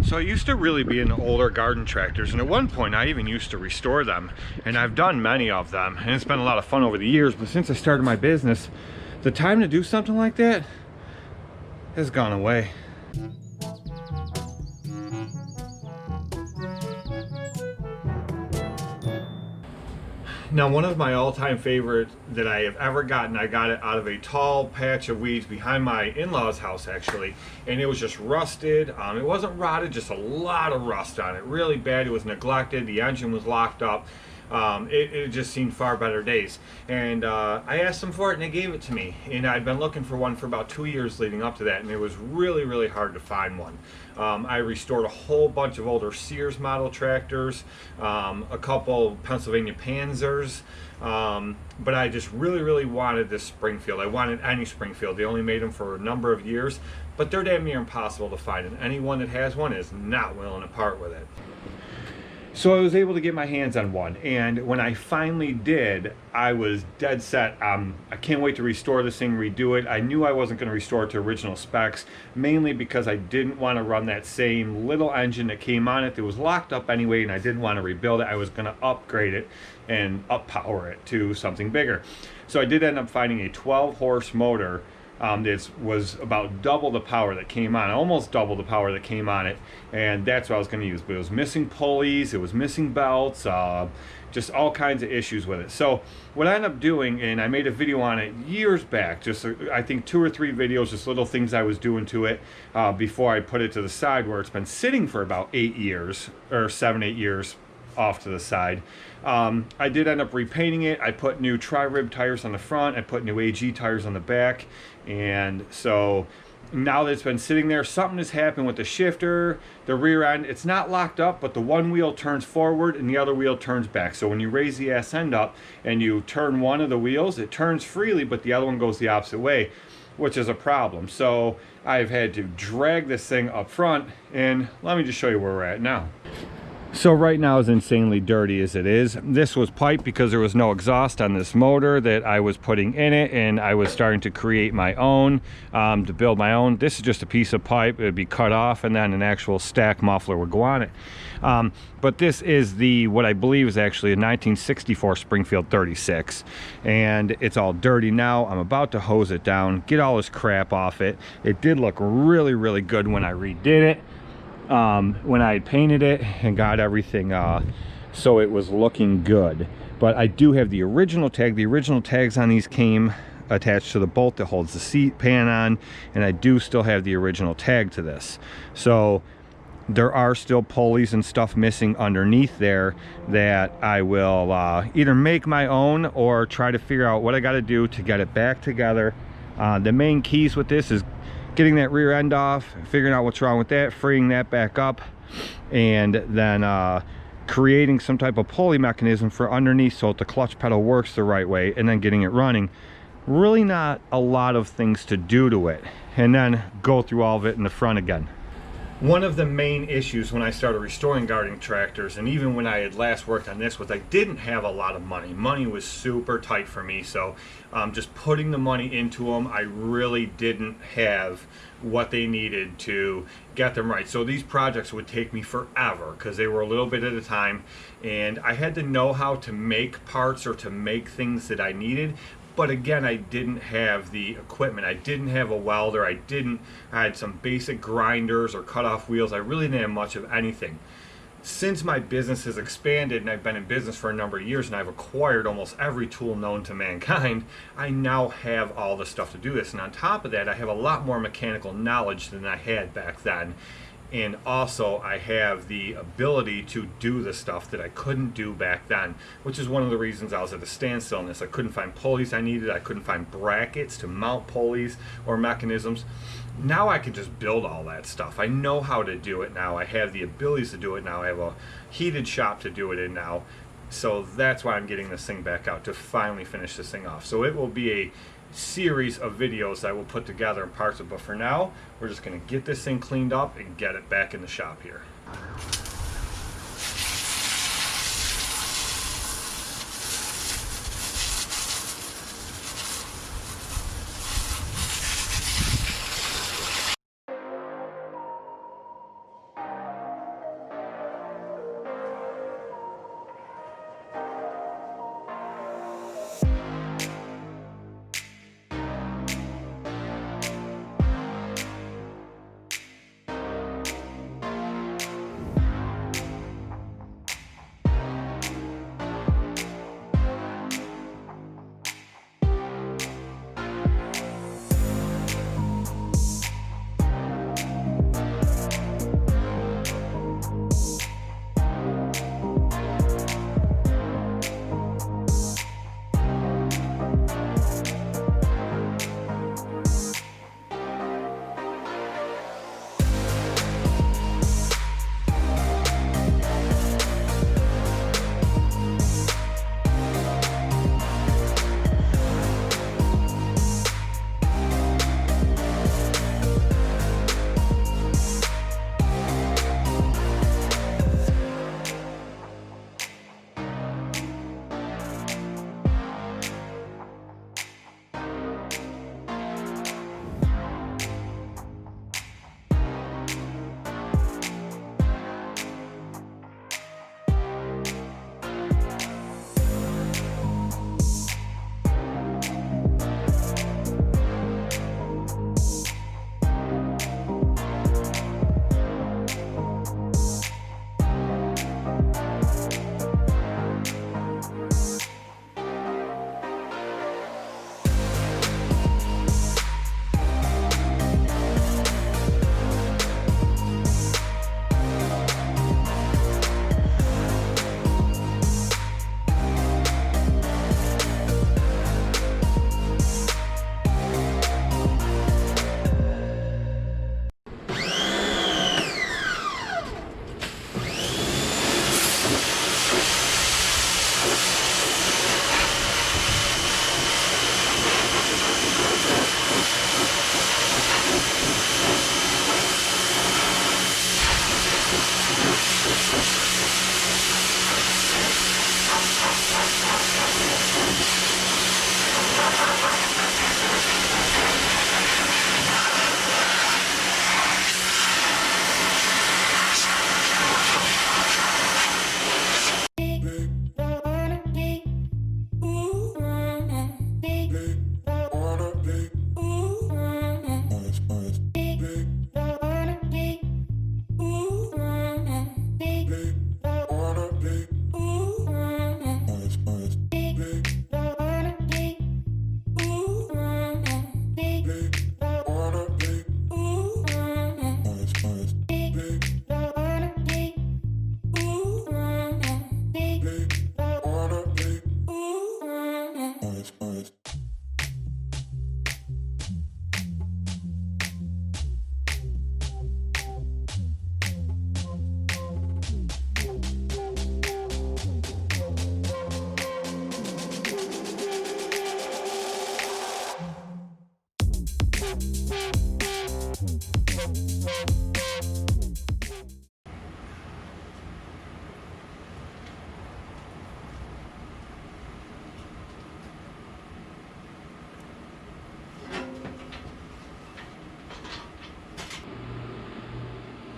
So I used to really be into older garden tractors, and at one point I even used to restore them, and I've done many of them, and it's been a lot of fun over the years. But since I started my business, the time to do something like that has gone away. Now, one of my all-time favorite that I have ever gotten, I got it out of a tall patch of weeds behind my in-laws' house, actually, and it was just rusted. It wasn't rotted, just a lot of rust on it, really bad. It was neglected, the engine was locked up. It just seemed far better days, and I asked them for it and they gave it to me, and I'd been looking for one for about 2 years leading up to that, and it was really hard to find one. I restored a whole bunch of older Sears model tractors, a couple Pennsylvania Panzers, but I just really wanted this Springfield. I wanted any Springfield. They only made them for a number of years, but they're damn near impossible to find, and anyone that has one is not willing to part with it. So I was able to get my hands on one, and when I finally did, I was dead set. I can't wait to restore this thing, redo it. I knew I wasn't going to restore it to original specs, mainly because I didn't want to run that same little engine that came on it that was locked up anyway, and I didn't want to rebuild it. I was going to upgrade it and up-power it to something bigger. So I did end up finding a 12-horse motor that was about double the power that came on, almost double the power that came on it, and that's what I was going to use. But it was missing pulleys, it was missing belts, just all kinds of issues with it. So what I ended up doing, and I made a video on it years back, just I think 2 or 3 videos, just little things I was doing to it before I put it to the side, where it's been sitting for about 8 years, or 7-8 years off to the side. I did end up repainting it. I put new tri-rib tires on the front, I put new AG tires on the back, and so now that it's been sitting there, something has happened with the shifter, the rear end. It's not locked up, but the one wheel turns forward and the other wheel turns back. So when you raise the ass end up and you turn one of the wheels, it turns freely, but the other one goes the opposite way, which is a problem. So I've had to drag this thing up front, and let me just show you where we're at now. So right now, as insanely dirty as it is, this was piped because there was no exhaust on this motor that I was putting in it, and I was starting to create my own, to build my own. This is just a piece of pipe. It would be cut off, and then an actual stack muffler would go on it. But this is what I believe is actually a 1964 Springfield 36, and it's all dirty now. I'm about to hose it down, get all this crap off it. It did look really good when I redid it. When I painted it and got everything so it was looking good. But I do have the original tag. The original tags on these came attached to the bolt that holds the seat pan on, and I do still have the original tag to this. So there are still pulleys and stuff missing underneath there that I will either make my own or try to figure out what I got to do to get it back together. The main keys with this is getting that rear end off, figuring out what's wrong with that, freeing that back up, and then creating some type of pulley mechanism for underneath so that the clutch pedal works the right way, and then getting it running. Really not a lot of things to do to it, and then go through all of it in the front again. One of the main issues when I started restoring gardening tractors, and even when I had last worked on this, was I didn't have a lot of money. Money was super tight for me, so just putting the money into them, I really didn't have what they needed to get them right. So these projects would take me forever because they were a little bit at a time, and I had to know how to make parts or to make things that I needed. But again, I didn't have the equipment. I didn't have a welder. I had some basic grinders or cut-off wheels. I really didn't have much of anything. Since my business has expanded, and I've been in business for a number of years, and I've acquired almost every tool known to mankind, I now have all the stuff to do this. And on top of that, I have a lot more mechanical knowledge than I had back then. And also I have the ability to do the stuff that I couldn't do back then, which is one of the reasons I was at a standstill in this. I couldn't find pulleys I needed. I couldn't find brackets to mount pulleys or mechanisms. Now I can just build all that stuff. I know how to do it now. I have the abilities to do it now. I have a heated shop to do it in now. So that's why I'm getting this thing back out, to finally finish this thing off. So it will be a series of videos that I will put together in parts of, but for now we're just going to get this thing cleaned up and get it back in the shop here.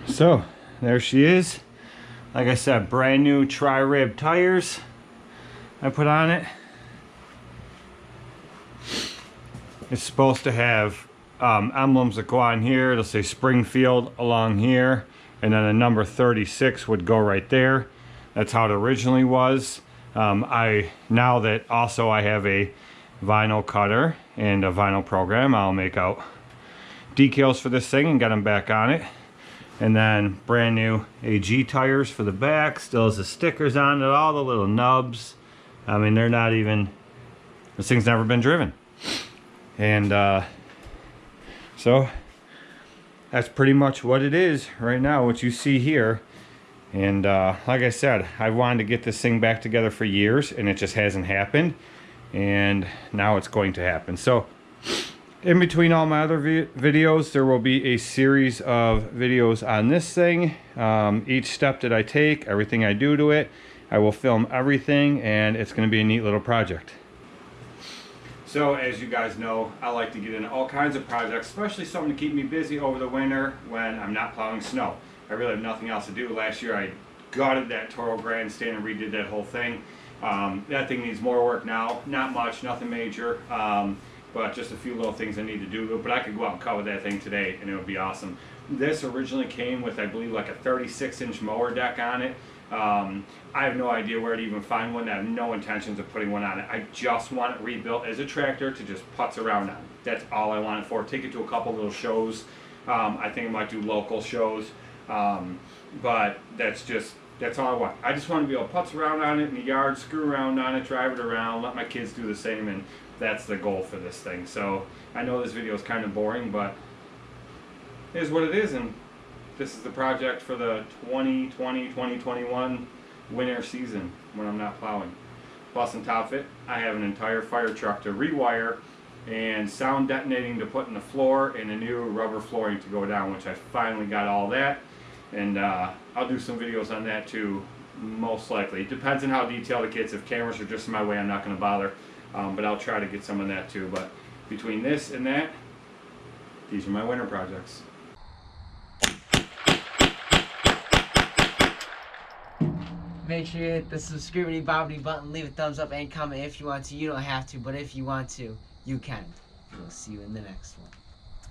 So there she is. Like I said, brand new tri-rib tires I put on it. It's supposed to have emblems that go on here. It'll say Springfield along here, and then a number 36 would go right there. That's how it originally was. Now that also I have a vinyl cutter and a vinyl program, I'll make out decals for this thing and get them back on it. And then brand new AG tires for the back. Still has the stickers on it, all the little nubs. I mean, they're not even, this thing's never been driven. And so that's pretty much what it is right now, what you see here. And like I said, I wanted to get this thing back together for years, and it just hasn't happened. And now it's going to happen. So in between all my other videos, there will be a series of videos on this thing. Each step that I take, everything I do to it, I will film everything, and it's going to be a neat little project. So as you guys know, I like to get into all kinds of projects, especially something to keep me busy over the winter when I'm not plowing snow. I really have nothing else to do. Last year I gutted that Toro grandstand and redid that whole thing. That thing needs more work now. Not much, nothing major. But just a few little things I need to do. But I could go out and cover that thing today, and it would be awesome. This originally came with, I believe, like a 36-inch mower deck on it. I have no idea where to even find one. I have no intentions of putting one on it. I just want it rebuilt as a tractor to just putz around on. That's all I want it for. Take it to a couple little shows. I think I might do local shows. But that's all I want. I just want to be able to putz around on it in the yard, screw around on it, drive it around, let my kids do the same, and that's the goal for this thing. So I know this video is kind of boring, but it is what it is, and this is the project for the 2020-2021 winter season when I'm not plowing. Plus on top of it, I have an entire fire truck to rewire and sound detonating to put in the floor and a new rubber flooring to go down, which I finally got all that. And I'll do some videos on that too, most likely. It depends on how detailed it gets. If cameras are just in my way, I'm not going to bother. But I'll try to get some of that too. But between this and that, these are my winter projects. Make sure you hit the subscribe button, leave a thumbs up, and comment if you want to. You don't have to, but if you want to, you can. We'll see you in the next one.